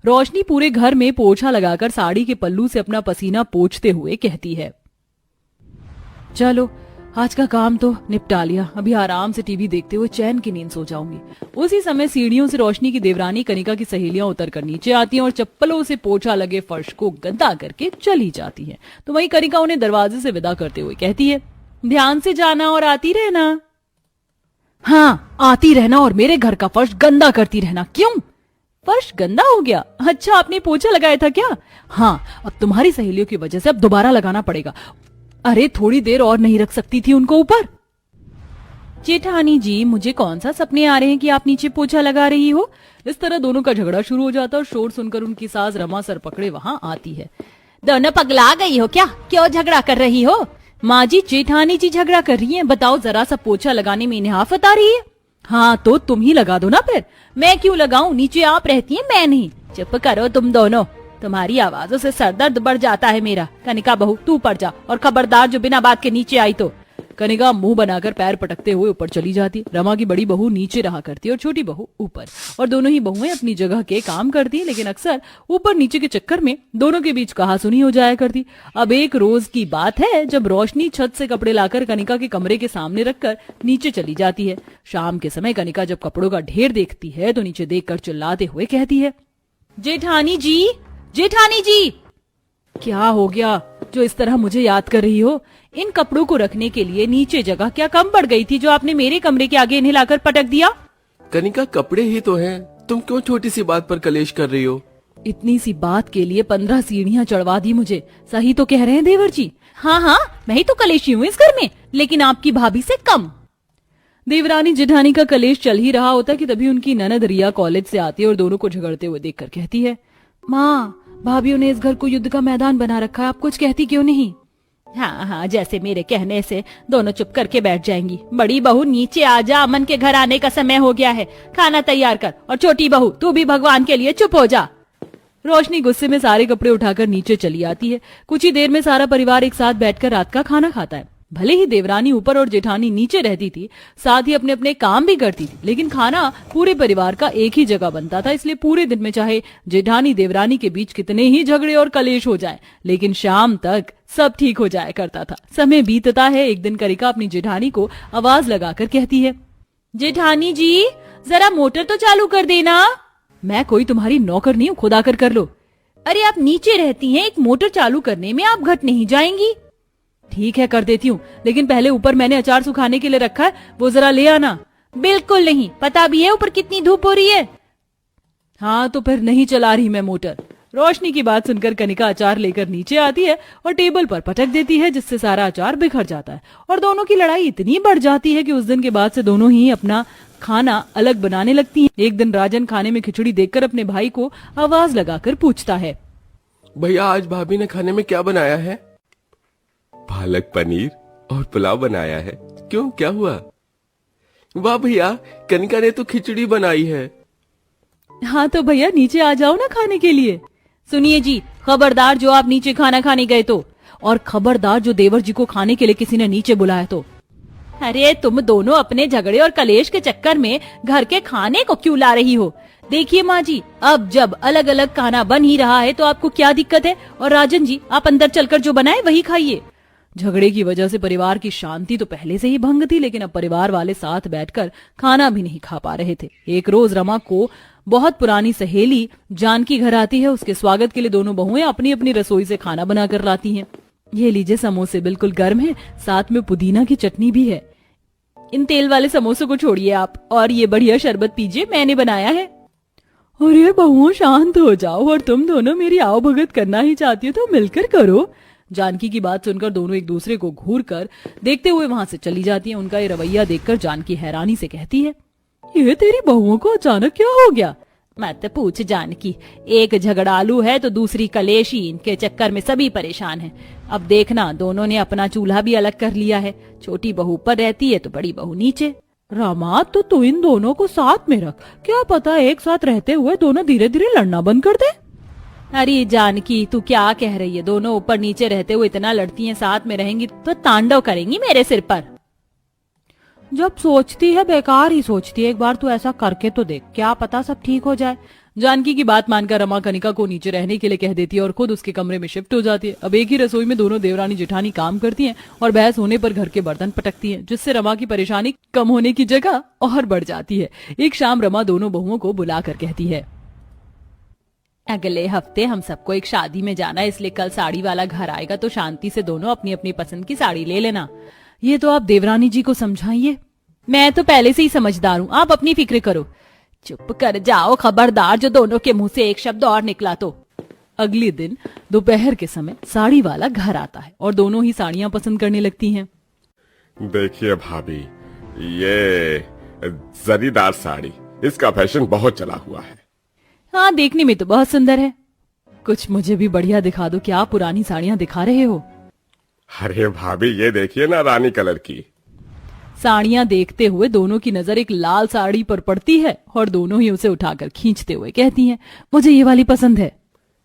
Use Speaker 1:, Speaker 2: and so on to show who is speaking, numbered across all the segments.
Speaker 1: रोशनी पूरे घर में पोछा लगाकर साड़ी के पल्लू से अपना पसीना पोंछते हुए कहती है, चलो आज का काम तो निपटा लिया, अभी आराम से टीवी देखते हुए चैन की नींद सो जाऊंगी। उसी समय सीढ़ियों से रोशनी की देवरानी कनिका की सहेलियां उतरकर नीचे आती हैं और चप्पलों से पोछा लगे फर्श को गंदा करके चली जाती हैं। तो वहीं कनिका उन्हें दरवाजे से विदा करते हुए कहती है, ध्यान से जाना और आती रहना। हाँ, आती रहना और मेरे घर का फर्श गंदा करती रहना। क्यों? फर्श गंदा हो गया? अच्छा, आपने पोछा लगाया था क्या? हाँ, अब तुम्हारी सहेलियों की वजह से अब दोबारा लगाना पड़ेगा। अरे थोड़ी देर और नहीं रख सकती थी उनको ऊपर? जेठानी जी, मुझे कौन सा सपने आ रहे हैं कि आप नीचे पोछा लगा रही हो? इस तरह दोनों का झगड़ा शुरू हो जाता है और शोर सुनकर उनकी सास रमा सर पकड़े वहां आती है। दोनों पगला गई हो क्या? क्यों झगड़ा कर रही हो? माँ जी, जेठानी जी झगड़ा कर रही हैं। बताओ, जरा सा पोछा लगाने में इन्हें आफत आ रही है। हाँ तो तुम ही लगा दो ना फिर। मैं क्यों लगाऊं? नीचे आप रहती हैं, मैं नहीं। चुप करो तुम दोनों, तुम्हारी आवाजों से सरदर्द बढ़ जाता है मेरा। कनिका बहू, तू ऊपर जा और खबरदार जो बिना बात के नीचे आई तो। कनिका मुंह बनाकर पैर पटकते हुए ऊपर चली जाती। रमा की बड़ी बहू नीचे रहा करती और छोटी बहू ऊपर, और दोनों ही बहुएं अपनी जगह के काम करती, लेकिन अक्सर ऊपर नीचे के चक्कर में दोनों के बीच कहासुनी हो जाया करती। अब एक रोज की बात है जब रोशनी छत से कपड़े लाकर कनिका के कमरे के सामने रखकर नीचे चली जाती है। शाम के समय कनिका जब कपड़ों का ढेर देखती है तो नीचे देखकर चिल्लाते हुए कहती है, जेठानी जी, जेठानी जी। क्या हो गया जो इस तरह मुझे याद कर रही हो? इन कपड़ों को रखने के लिए नीचे जगह क्या कम पड़ गई थी जो आपने मेरे कमरे के आगे इन्हें लाकर पटक दिया?
Speaker 2: कनिका, कपड़े ही तो हैं, तुम क्यों छोटी सी बात पर कलेश कर रही हो?
Speaker 1: इतनी सी बात के लिए 15 सीढ़ियां चढ़वा दी मुझे। सही तो कह रहे हैं देवर जी। हाँ हाँ, मैं ही तो कलेशी हूँ इस घर में, लेकिन आपकी भाभी से कम। देवरानी जेठानी का कलेश चल ही रहा होता कि तभी उनकी ननद रिया कॉलेज से आती है और दोनों को झगड़ते हुए देखकर कहती है, माँ, भाभीयों ने इस घर को युद्ध का मैदान बना रखा है, आप कुछ कहती क्यों नहीं? हाँ हाँ, जैसे मेरे कहने से दोनों चुप करके बैठ जाएंगी। बड़ी बहू नीचे आ जा, अमन के घर आने का समय हो गया है, खाना तैयार कर। और छोटी बहू, तू भी भगवान के लिए चुप हो जा। रोशनी गुस्से में सारे कपड़े उठाकर नीचे चली आती है। कुछ ही देर में सारा परिवार एक साथ बैठकर रात का खाना खाता है। भले ही देवरानी ऊपर और जेठानी नीचे रहती थी, साथ ही अपने अपने काम भी करती थी, लेकिन खाना पूरे परिवार का एक ही जगह बनता था। इसलिए पूरे दिन में चाहे जेठानी देवरानी के बीच कितने ही झगड़े और कलेश हो जाए, लेकिन शाम तक सब ठीक हो जाया करता था। समय बीतता है। एक दिन कनिका अपनी जेठानी को आवाज लगाकर कहती है, जेठानी जी, जरा मोटर तो चालू कर देना। मैं कोई तुम्हारी नौकर नहीं हूँ, खुद आकर कर लो। अरे आप नीचे रहती हैं, एक मोटर चालू करने में आप घट नहीं जाएंगी? ठीक है, कर देती हूँ, लेकिन पहले ऊपर मैंने अचार सुखाने के लिए रखा है, वो जरा ले आना। बिल्कुल नहीं, पता भी है ऊपर कितनी धूप हो रही है। हाँ तो फिर नहीं चला रही मैं मोटर। रोशनी की बात सुनकर कनिका अचार लेकर नीचे आती है और टेबल पर पटक देती है, जिससे सारा अचार बिखर जाता है और दोनों की लड़ाई इतनी बढ़ जाती है कि उस दिन के बाद से दोनों ही अपना खाना अलग बनाने लगती हैं। एक दिन राजन खाने में खिचड़ी देखकर अपने भाई को आवाज लगाकर पूछता है,
Speaker 2: भैया, आज भाभी ने खाने में क्या बनाया है? पालक पनीर और पुलाव बनाया है। क्यों, क्या हुआ? वाह भैया, कनिका ने तो खिचड़ी बनाई है।
Speaker 1: हाँ तो भैया नीचे आ जाओ ना खाने के लिए। सुनिए जी, खबरदार जो आप नीचे खाना खाने गए तो, और खबरदार जो देवर जी को खाने के लिए किसी ने नीचे बुलाया तो। अरे तुम दोनों अपने झगड़े और कलेश के चक्कर में घर के खाने को क्यों ला रही हो? देखिए माँ जी, अब जब अलग अलग खाना बन ही रहा है तो आपको क्या दिक्कत है? और राजन जी, आप अंदर चलकर जो बनाए वही खाइए। झगड़े की वजह से परिवार की शांति तो पहले से ही भंग थी, लेकिन अब परिवार वाले साथ बैठकर खाना भी नहीं खा पा रहे थे। एक रोज रमा को बहुत पुरानी सहेली जानकी घर आती है। उसके स्वागत के लिए दोनों बहुएं अपनी अपनी रसोई से खाना बनाकर लाती हैं। ये लीजिए समोसे, बिल्कुल गर्म है, साथ में पुदीना की चटनी भी है। इन तेल वाले समोसों को छोड़िए आप, और ये बढ़िया शरबत पीजिए, मैंने बनाया है। अरे बहुओं, शांत हो जाओ, और तुम दोनों मेरी आओ भगत करना ही चाहती हो तो मिलकर करो। जानकी की बात सुनकर दोनों एक दूसरे को घूर कर देखते हुए वहां से चली जाती हैं। उनका ये रवैया देखकर जानकी हैरानी से कहती है, ये तेरी बहुओं को अचानक क्या हो गया? मत पूछ जानकी, एक झगड़ालू है तो दूसरी कलेशी, इनके चक्कर में सभी परेशान हैं। अब देखना, दोनों ने अपना चूल्हा भी अलग कर लिया है। छोटी बहू ऊपर रहती है तो बड़ी बहू नीचे। रामा, तो तू इन दोनों को साथ में रख, क्या पता एक साथ रहते हुए दोनों धीरे धीरे लड़ना बंद कर दे। अरे जानकी, तू क्या कह रही है? दोनों ऊपर नीचे रहते हुए इतना लड़ती हैं, साथ में रहेंगी तो तांडव करेंगी मेरे सिर पर। जब सोचती है बेकार ही सोचती है, एक बार तू ऐसा करके तो देख, क्या पता सब ठीक हो जाए। जानकी की बात मानकर रमा कनिका को नीचे रहने के लिए कह देती है और खुद उसके कमरे में शिफ्ट हो जाती है। अब एक ही रसोई में दोनों देवरानी जेठानी काम करती हैं और बहस होने पर घर के बर्तन पटकती हैं, जिससे रमा की परेशानी कम होने की जगह और बढ़ जाती है। एक शाम रमा दोनों बहुओं को बुलाकर कहती है, अगले हफ्ते हम सबको एक शादी में जाना है, इसलिए कल साड़ी वाला घर आएगा तो शांति से दोनों अपनी अपनी पसंद की साड़ी ले लेना। ये तो आप देवरानी जी को समझाइए। मैं तो पहले से ही समझदार हूँ, आप अपनी फिक्र करो। चुप कर जाओ, खबरदार जो दोनों के मुंह से एक शब्द और निकला तो। अगले दिन दोपहर के समय साड़ी वाला घर आता है और दोनों ही साड़ियां पसंद करने लगती हैं।
Speaker 3: देखिए भाभी, ये जरीदार साड़ी, इसका फैशन बहुत चला हुआ है।
Speaker 1: हाँ, देखने में तो बहुत सुंदर है। कुछ मुझे भी बढ़िया दिखा दो। क्या आप पुरानी साड़ियां दिखा रहे हो?
Speaker 3: अरे भाभी, ये देखिए ना, रानी कलर की।
Speaker 1: साड़ियां देखते हुए दोनों की नजर एक लाल साड़ी पर पड़ती है और दोनों ही उसे उठाकर खींचते हुए कहती हैं, मुझे ये वाली पसंद है।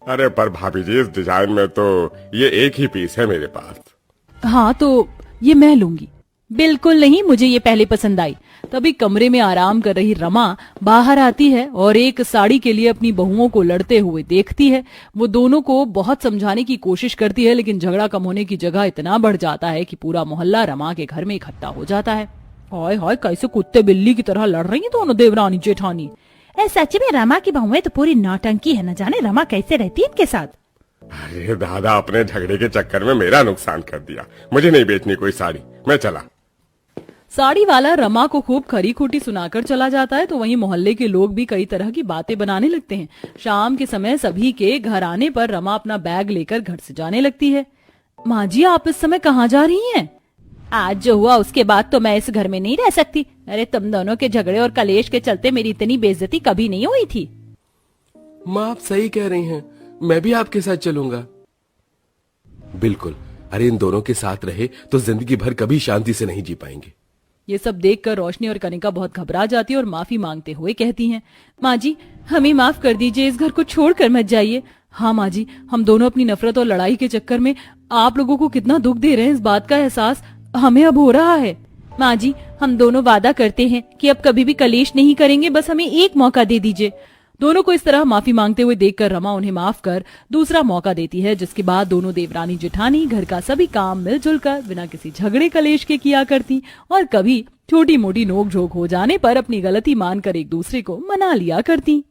Speaker 3: अरे पर भाभी जी, इस डिजाइन में तो ये एक ही पीस है मेरे पास।
Speaker 1: हाँ, तो ये मैं लूंगी। बिल्कुल नहीं, मुझे ये पहले पसंद आई। तभी कमरे में आराम कर रही रमा बाहर आती है और एक साड़ी के लिए अपनी बहुओं को लड़ते हुए देखती है। वो दोनों को बहुत समझाने की कोशिश करती है, लेकिन झगड़ा कम होने की जगह इतना बढ़ जाता है कि पूरा मोहल्ला रमा के घर में इकट्ठा हो जाता है। हाय हाय, कैसे कुत्ते बिल्ली की तरह लड़ रही हैं दोनों देवरानी जेठानी। सच में रमा की बहुएं तो पूरी नौटंकी है, न जाने रमा कैसे रहती है इनके साथ।
Speaker 3: अरे दादा, अपने झगड़े के चक्कर में मेरा नुकसान कर दिया। मुझे नहीं बेचनी कोई साड़ी, मैं चला।
Speaker 1: साड़ी वाला रमा को खूब खरी खोटी सुनाकर चला जाता है तो वहीं मोहल्ले के लोग भी कई तरह की बातें बनाने लगते हैं। शाम के समय सभी के घर आने पर रमा अपना बैग लेकर घर से जाने लगती है। माँ जी, आप इस समय कहाँ जा रही हैं? आज जो हुआ उसके बाद तो मैं इस घर में नहीं रह सकती। अरे तुम दोनों के झगड़े और कलेश के चलते मेरी इतनी बेइज्जती कभी नहीं हुई थी।
Speaker 2: माँ, आप सही कह रही हैं, मैं भी आपके साथ चलूंगा। बिल्कुल, अरे इन दोनों के साथ रहे तो जिंदगी भर कभी शांति से नहीं जी पाएंगे।
Speaker 1: ये सब देखकर रोशनी और कनिका बहुत घबरा जाती है और माफी मांगते हुए कहती हैं, माँ जी हमें माफ कर दीजिए, इस घर को छोड़कर मत जाइए। हाँ माँ जी, हम दोनों अपनी नफरत और लड़ाई के चक्कर में आप लोगों को कितना दुख दे रहे हैं, इस बात का एहसास हमें अब हो रहा है। माँ जी, हम दोनों वादा करते हैं कि अब कभी भी कलेश नहीं करेंगे, बस हमें एक मौका दे दीजिए। दोनों को इस तरह माफी मांगते हुए देखकर रमा उन्हें माफ कर दूसरा मौका देती है, जिसके बाद दोनों देवरानी जेठानी घर का सभी काम मिलजुल कर बिना किसी झगड़े कलेश के किया करती और कभी छोटी मोटी नोक झोंक हो जाने पर अपनी गलती मानकर एक दूसरे को मना लिया करती।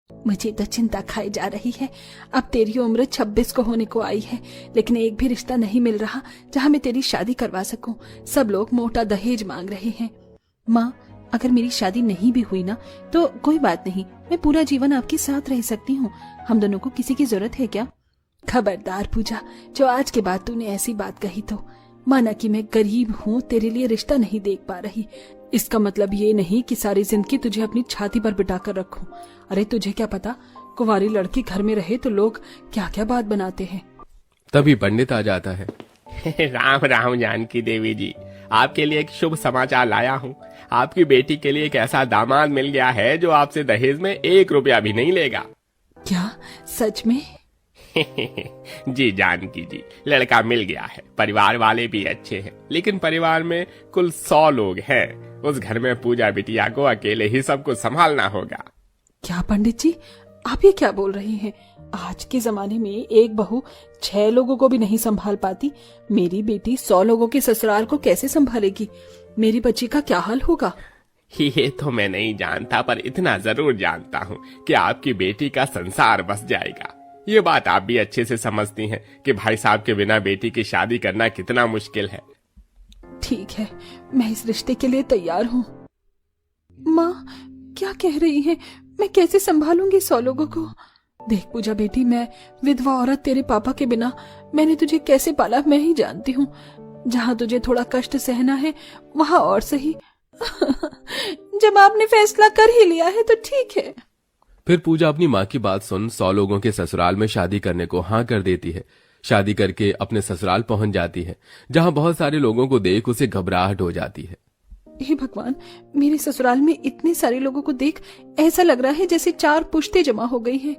Speaker 4: मुझे तो चिंता खाई जा रही है। अब तेरी उम्र 26 को होने को आई है, लेकिन एक भी रिश्ता नहीं मिल रहा जहाँ मैं तेरी शादी करवा सकूं। सब लोग मोटा दहेज मांग रहे हैं। माँ, अगर मेरी शादी नहीं भी हुई ना तो कोई बात नहीं, मैं पूरा जीवन आपके साथ रह सकती हूँ। हम दोनों को किसी की जरूरत है क्या? खबरदार पूजा, जो आज के बाद तूने ऐसी बात कही तो। माना कि मैं गरीब हूँ, तेरे लिए रिश्ता नहीं देख पा रही, इसका मतलब ये नहीं कि सारी जिंदगी तुझे अपनी छाती पर बिठा कर रखूं। अरे तुझे क्या पता, कुंवारी लड़की घर में रहे तो लोग क्या क्या बात बनाते हैं।
Speaker 2: तभी पंडित आ जाता है।
Speaker 5: राम राम जानकी देवी जी, आपके लिए एक शुभ समाचार लाया हूँ। आपकी बेटी के लिए एक ऐसा दामाद मिल गया है जो आपसे दहेज में 1 रुपया भी नहीं लेगा।
Speaker 4: क्या सच में?
Speaker 5: जी जानकी जी, लड़का मिल गया है। परिवार वाले भी अच्छे हैं, लेकिन परिवार में कुल 100 लोग हैं। उस घर में पूजा बिटिया को अकेले ही सब कुछ संभालना होगा।
Speaker 4: क्या पंडित जी, आप ये क्या बोल रहे हैं? आज के जमाने में एक बहू 6 लोगों को भी नहीं संभाल पाती। मेरी बेटी 100 लोगों के ससुराल को कैसे संभालेगी? मेरी बच्ची का क्या हाल होगा?
Speaker 5: ये तो मैं नहीं जानता, पर इतना जरूर जानता हूँ कि आपकी बेटी का संसार बस जाएगा। ये बात आप भी अच्छे से समझती हैं कि भाई साहब के बिना बेटी की शादी करना कितना मुश्किल है।
Speaker 4: ठीक है, मैं इस रिश्ते के लिए तैयार हूँ। माँ, क्या कह रही है? मैं कैसे संभालूंगी 100 लोगों को? देख पूजा बेटी, मैं विधवा औरत तेरे पापा के बिना, मैंने तुझे कैसे पाला मैं ही जानती हूँ। जहाँ तुझे थोड़ा कष्ट सहना है वहाँ और सही। जब आपने फैसला कर ही लिया है तो ठीक है।
Speaker 2: फिर पूजा अपनी माँ की बात सुन 100 लोगों के ससुराल में शादी करने को हाँ कर देती है। शादी करके अपने ससुराल पहुंच जाती है, जहाँ बहुत सारे लोगों को देख उसे घबराहट हो जाती है।
Speaker 4: हे भगवान, मेरे ससुराल में इतने सारे लोगों को देख ऐसा लग रहा है जैसे 4 पुश्तें जमा हो गई हैं।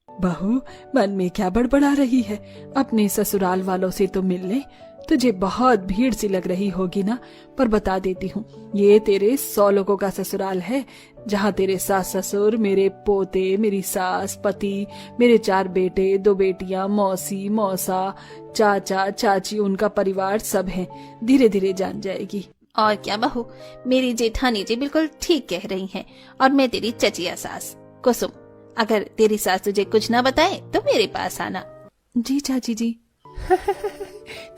Speaker 4: बहू मन में क्या बड़बड़ा रही है? अपने ससुराल वालों से तो मिल ले, तुझे बहुत भीड़ सी लग रही होगी ना, पर बता देती हूँ, ये तेरे 100 लोगों का ससुराल है, जहाँ तेरे सास ससुर, मेरे पोते, मेरी सास, पति, मेरे 4 बेटे, 2 बेटियां, मौसी, मौसा, चाचा, चाची, उनका परिवार सब है। धीरे धीरे जान जाएगी।
Speaker 6: और क्या बहू, मेरी जेठानी जी बिल्कुल ठीक कह रही हैं, और मैं तेरी चचिया सास कुसुम। अगर तेरी सास तुझे कुछ ना बताए तो मेरे पास आना।
Speaker 4: जी चाची जी।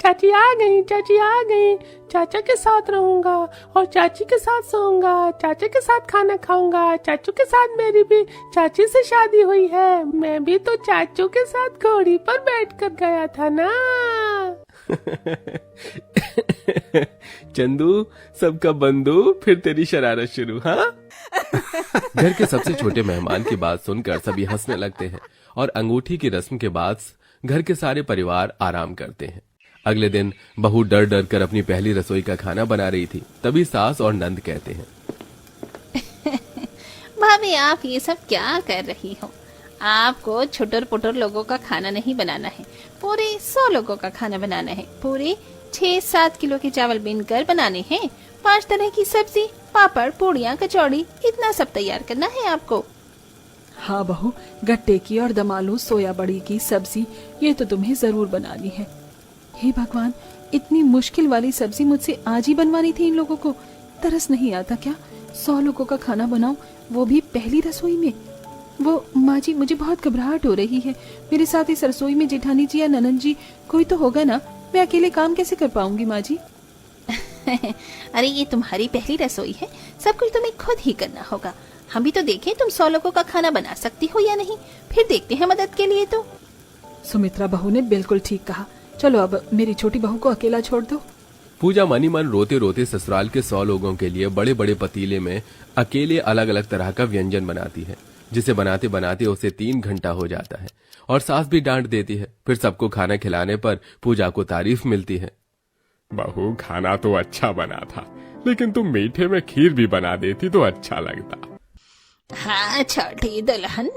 Speaker 7: चाची आ गई, चाची आ गई। चाचा के साथ रहूंगा और चाची के साथ सोऊंगा, चाचा के साथ खाना खाऊंगा, चाचू के साथ मेरी भी चाची से शादी हुई है। मैं भी तो चाचू के साथ घोड़ी पर बैठकर गया था ना।
Speaker 2: चंदू, सबका बंधु, फिर तेरी शरारत शुरू। हाँ। घर के सबसे छोटे मेहमान की बात सुनकर सभी हंसने लगते हैं और अंगूठी की रस्म के बाद घर के सारे परिवार आराम करते हैं। अगले दिन बहू डर डर कर अपनी पहली रसोई का खाना बना रही थी। तभी सास और नंद कहते हैं,
Speaker 6: भाभी आप ये सब क्या कर रही हो? आपको छुटर पुटर लोगों का खाना नहीं बनाना है, पूरे 100 लोगों का खाना बनाना है। पूरे 6-7 किलो के चावल बीनकर बनाने हैं, 5 तरह की सब्जी, पापड़, पूड़ियाँ, कचौड़ी, इतना सब तैयार करना है आपको।
Speaker 4: हाँ बहू, गट्टे की और दमालू सोया बड़ी की सब्जी ये तो तुम्हें जरूर बनानी है। हे भगवान, इतनी मुश्किल वाली सब्जी मुझसे आज ही बनवानी थी इन लोगों को। तरस नहीं आता क्या? 100 लोगों का खाना बनाऊं, वो भी पहली रसोई में। वो माँ जी, मुझे बहुत घबराहट हो रही है। मेरे साथ इस रसोई में जेठानी जी या ननद जी कोई तो होगा ना। मैं अकेले काम कैसे कर पाऊंगी माँ जी?
Speaker 6: अरे ये तुम्हारी पहली रसोई है, सब कुछ तुम्हें खुद ही करना होगा। हम भी तो देखें तुम 100 लोगों का खाना बना सकती हो या नहीं, फिर देखते हैं मदद के लिए। तो
Speaker 4: सुमित्रा बहू ने बिल्कुल ठीक कहा। चलो अब मेरी छोटी बहू को अकेला छोड़ दो।
Speaker 2: पूजा मनी मन रोते रोते ससुराल के 100 लोगों के लिए बड़े बड़े पतीले में अकेले अलग अलग तरह का व्यंजन बनाती है, जिसे बनाते बनाते उसे 3 घंटा हो जाता है और सास भी डांट देती है। फिर सबको खाना खिलाने पर पूजा को तारीफ मिलती है।
Speaker 3: बहू, खाना तो अच्छा बना था, लेकिन तुम मीठे में खीर भी बना देती तो अच्छा लगता।
Speaker 6: हाँ छोटी दुल्हन,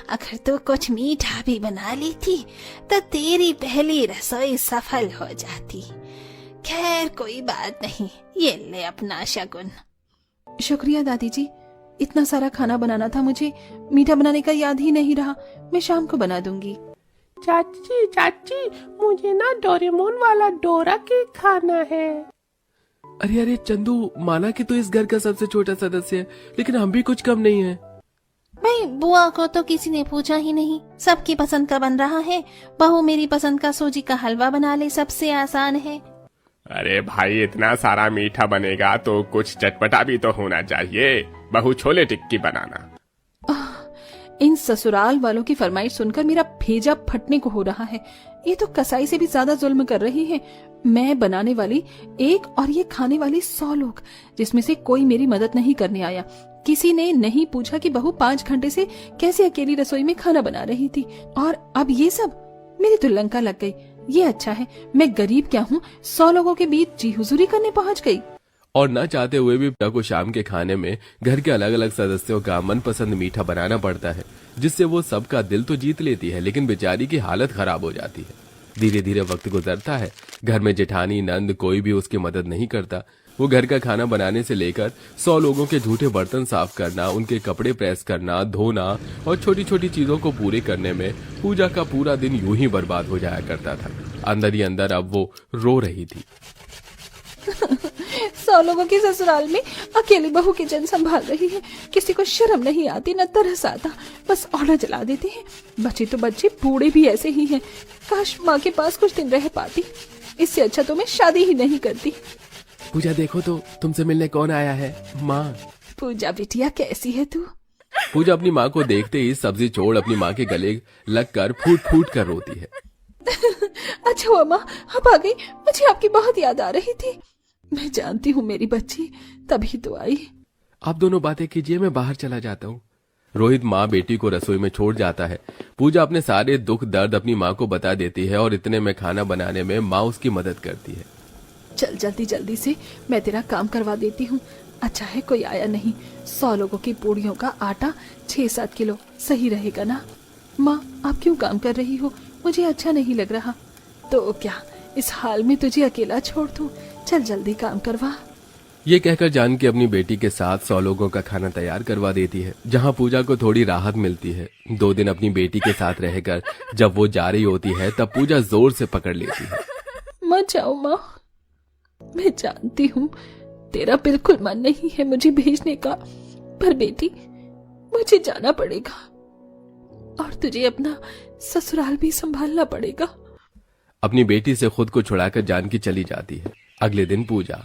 Speaker 6: अगर तू कुछ मीठा भी बना ली थी तो तेरी पहली रसोई सफल हो जाती। खैर कोई बात नहीं, ये ले अपना शगुन।
Speaker 4: शुक्रिया दादी जी, इतना सारा खाना बनाना था, मुझे मीठा बनाने का याद ही नहीं रहा। मैं शाम को बना दूंगी।
Speaker 7: चाची चाची, मुझे ना डोरेमोन वाला डोरा केक खाना है।
Speaker 2: अरे अरे चंदू, माना कि तू इस घर का सबसे छोटा सदस्य है, लेकिन हम भी कुछ कम नहीं है।
Speaker 6: भाई बुआ को तो किसी ने पूछा ही नहीं, सबकी पसंद का बन रहा है। बहू मेरी पसंद का सूजी का हलवा बना ले, सबसे आसान है।
Speaker 5: अरे भाई, इतना सारा मीठा बनेगा तो कुछ चटपटा भी तो होना चाहिए। बहू छोले टिक्की बनाना।
Speaker 4: इन ससुराल वालों की फरमाइश सुनकर मेरा भेजा फटने को हो रहा है। ये तो कसाई से भी ज्यादा जुल्म कर रही है। मैं बनाने वाली 1 और ये खाने वाले 100 लोग, जिसमें से कोई मेरी मदद नहीं करने आया। किसी ने नहीं पूछा कि बहू 5 घंटे से कैसे अकेली रसोई में खाना बना रही थी। और अब ये सब, मेरी तो लंका लग गई। ये अच्छा है, मैं गरीब क्या हूँ, 100 लोगों के बीच जी हुजूरी करने पहुँच गई।
Speaker 2: और न चाहते हुए भी पिता को शाम के खाने में घर के अलग अलग सदस्यों का मनपसंद मीठा बनाना पड़ता है, जिससे वो सबका दिल तो जीत लेती है, लेकिन बेचारी की हालत खराब हो जाती है। धीरे धीरे वक्त गुजरता है। घर में जेठानी, नंद कोई भी उसकी मदद नहीं करता। वो घर का खाना बनाने से लेकर 100 लोगों के झूठे बर्तन साफ करना, उनके कपड़े प्रेस करना, धोना और छोटी छोटी चीजों को पूरे करने में पूजा का पूरा दिन यूं ही बर्बाद हो जाया करता था। अंदर ही अंदर अब वो रो रही थी।
Speaker 4: 100 लोगों के ससुराल में अकेली बहू किचन संभाल रही है। किसी को शर्म नहीं आती, न तरस आता, बस ऑर्डर जला देते हैं। बच्चे तो बच्चे, बूढ़े भी ऐसे ही हैं। काश माँ के पास कुछ दिन रह पाती। इससे अच्छा तो मैं शादी ही नहीं करती।
Speaker 2: पूजा देखो तो, तुमसे मिलने कौन आया है। माँ।
Speaker 4: पूजा बिटिया, कैसी है तू?
Speaker 2: पूजा अपनी माँ को देखते ही सब्जी छोड़ अपनी माँ के गले लगकर फूट फूट कर रोती है।
Speaker 4: अच्छा हुआ माँ आप आ गई, मुझे आपकी बहुत याद आ रही थी। मैं जानती हूँ मेरी बच्ची, तभी तो आई।
Speaker 2: आप दोनों बातें कीजिए, मैं बाहर चला जाता हूँ। रोहित माँ बेटी को रसोई में छोड़ जाता है। पूजा अपने सारे दुख दर्द अपनी माँ को बता देती है और इतने में खाना बनाने में माँ उसकी मदद करती है।
Speaker 4: चल जल्दी जल्दी से, मैं तेरा काम करवा देती हूँ। अच्छा है कोई आया नहीं। 100 लोगों की पूड़ियों का आटा 6-7 किलो सही रहेगा ना? माँ आप क्यों काम कर रही हो? मुझे अच्छा नहीं लग रहा। तो क्या इस हाल में तुझे अकेला छोड़ दूं? चल जल्दी काम करवा।
Speaker 2: ये कहकर जानकी अपनी बेटी के साथ 100 लोगों का खाना तैयार करवा देती है, जहां पूजा को थोड़ी राहत मिलती है। 2 दिन अपनी बेटी के साथ रहकर जब वो जा रही होती है तब पूजा जोर से पकड़ लेती है।
Speaker 4: मत जाओ माँ, मैं जानती हूँ तेरा बिल्कुल मन नहीं है मुझे भेजने का, पर बेटी मुझे जाना पड़ेगा और तुझे अपना ससुराल भी संभालना पड़ेगा।
Speaker 2: अपनी बेटी से खुद को छुड़ाकर जानकी चली जाती है। अगले दिन पूजा।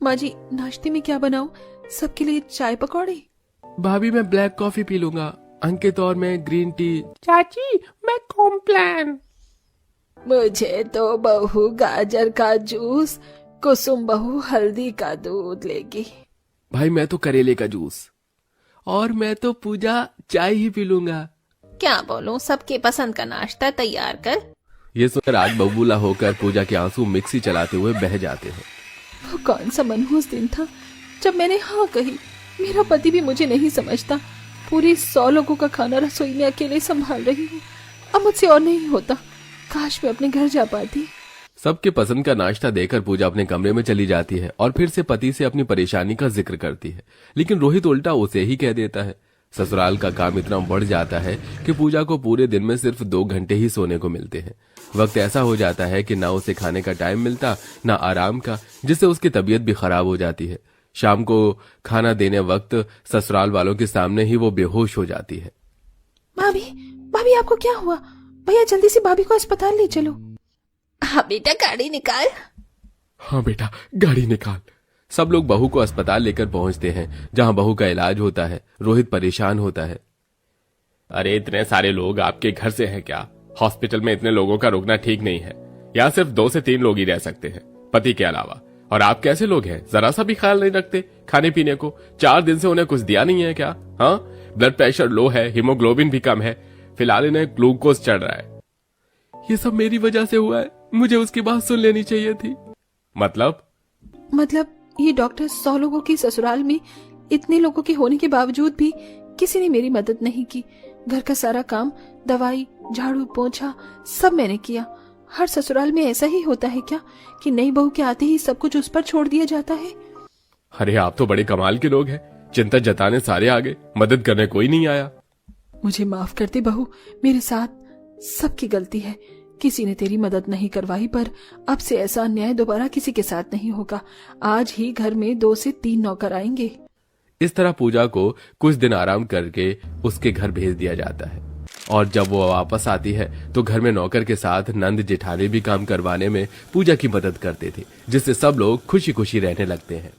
Speaker 4: माँ जी, नाश्ते में क्या बनाऊं? सबके लिए चाय पकौड़े?
Speaker 2: भाभी मैं ब्लैक कॉफी पी लूंगा, अंकित और मैं ग्रीन टी।
Speaker 7: चाची मैं कॉम्प्लान।
Speaker 4: मुझे तो बहू गाजर का जूस, कुसुम बहू हल्दी का दूध लेगी।
Speaker 2: भाई मैं तो करेले का जूस, और मैं तो पूजा चाय ही पी लूंगा।
Speaker 6: क्या बोलूं, सबके पसंद का नाश्ता तैयार कर।
Speaker 2: ये सुनकर आग बबूला होकर पूजा के आंसू मिक्सी चलाते हुए बह जाते हैं।
Speaker 4: वो कौन सा मनहूस दिन था जब मैंने हाँ कही। मेरा पति भी मुझे नहीं समझता। पूरे 100 लोगों का खाना रसोई में अकेले संभाल रही हूँ। अब मुझसे और नहीं होता। काश मैं अपने घर जा पाती।
Speaker 2: सबके पसंद का नाश्ता देकर पूजा अपने कमरे में चली जाती है और फिर से पति से अपनी परेशानी का जिक्र करती है, लेकिन रोहित उल्टा उसे ही कह देता है। ससुराल का काम इतना बढ़ जाता है कि पूजा को पूरे दिन में सिर्फ 2 घंटे ही सोने को मिलते हैं। वक्त ऐसा हो जाता है कि ना उसे खाने का टाइम मिलता, ना आराम का, जिससे उसकी तबीयत भी खराब हो जाती है। शाम को खाना देने वक्त ससुराल वालों के सामने ही वो बेहोश हो जाती है।
Speaker 4: भाभी, भाभी आपको क्या हुआ? भैया जल्दी से भाभी को अस्पताल ले चलो।
Speaker 6: हाँ बेटा, गाड़ी निकाल।
Speaker 2: हाँ बेटा, गाड़ी निकाल। सब लोग बहू को अस्पताल लेकर पहुंचते हैं, जहां बहू का इलाज होता है। रोहित परेशान होता है।
Speaker 5: अरे इतने सारे लोग आपके घर से हैं क्या? हॉस्पिटल में इतने लोगों का रुकना ठीक नहीं है। यहाँ सिर्फ 2 से 3 लोग ही रह सकते हैं, पति के अलावा। और आप कैसे लोग हैं, जरा सा भी ख्याल नहीं रखते खाने पीने को? 4 दिन से उन्हें कुछ दिया नहीं है क्या? हाँ, ब्लड प्रेशर लो है, हीमोग्लोबिन भी कम है, फिलहाल इन्हें ग्लूकोज चढ़ रहा है।
Speaker 2: ये सब मेरी वजह से हुआ है, मुझे उसकी बात सुन लेनी चाहिए थी।
Speaker 5: मतलब
Speaker 4: ये डॉक्टर 100 लोगों की ससुराल में इतने लोगों के होने के बावजूद भी किसी ने मेरी मदद नहीं की। घर का सारा काम, दवाई, झाड़ू पोछा सब मैंने किया। हर ससुराल में ऐसा ही होता है क्या कि नई बहू के आते ही सब कुछ उस पर छोड़ दिया जाता है?
Speaker 5: अरे आप तो बड़े कमाल के लोग हैं। चिंता जताने सारे आ गए, मदद करने कोई नहीं आया।
Speaker 4: मुझे माफ कर दे बहू, मेरे साथ सबकी गलती है। किसी ने तेरी मदद नहीं करवाई, पर अब से ऐसा अन्याय दोबारा किसी के साथ नहीं होगा। आज ही घर में 2 से 3 नौकर आएंगे।
Speaker 2: इस तरह पूजा को कुछ दिन आराम करके उसके घर भेज दिया जाता है, और जब वो वापस आती है तो घर में नौकर के साथ नंद जेठानी भी काम करवाने में पूजा की मदद करते थे, जिससे सब लोग खुशी खुशी रहने लगते हैं।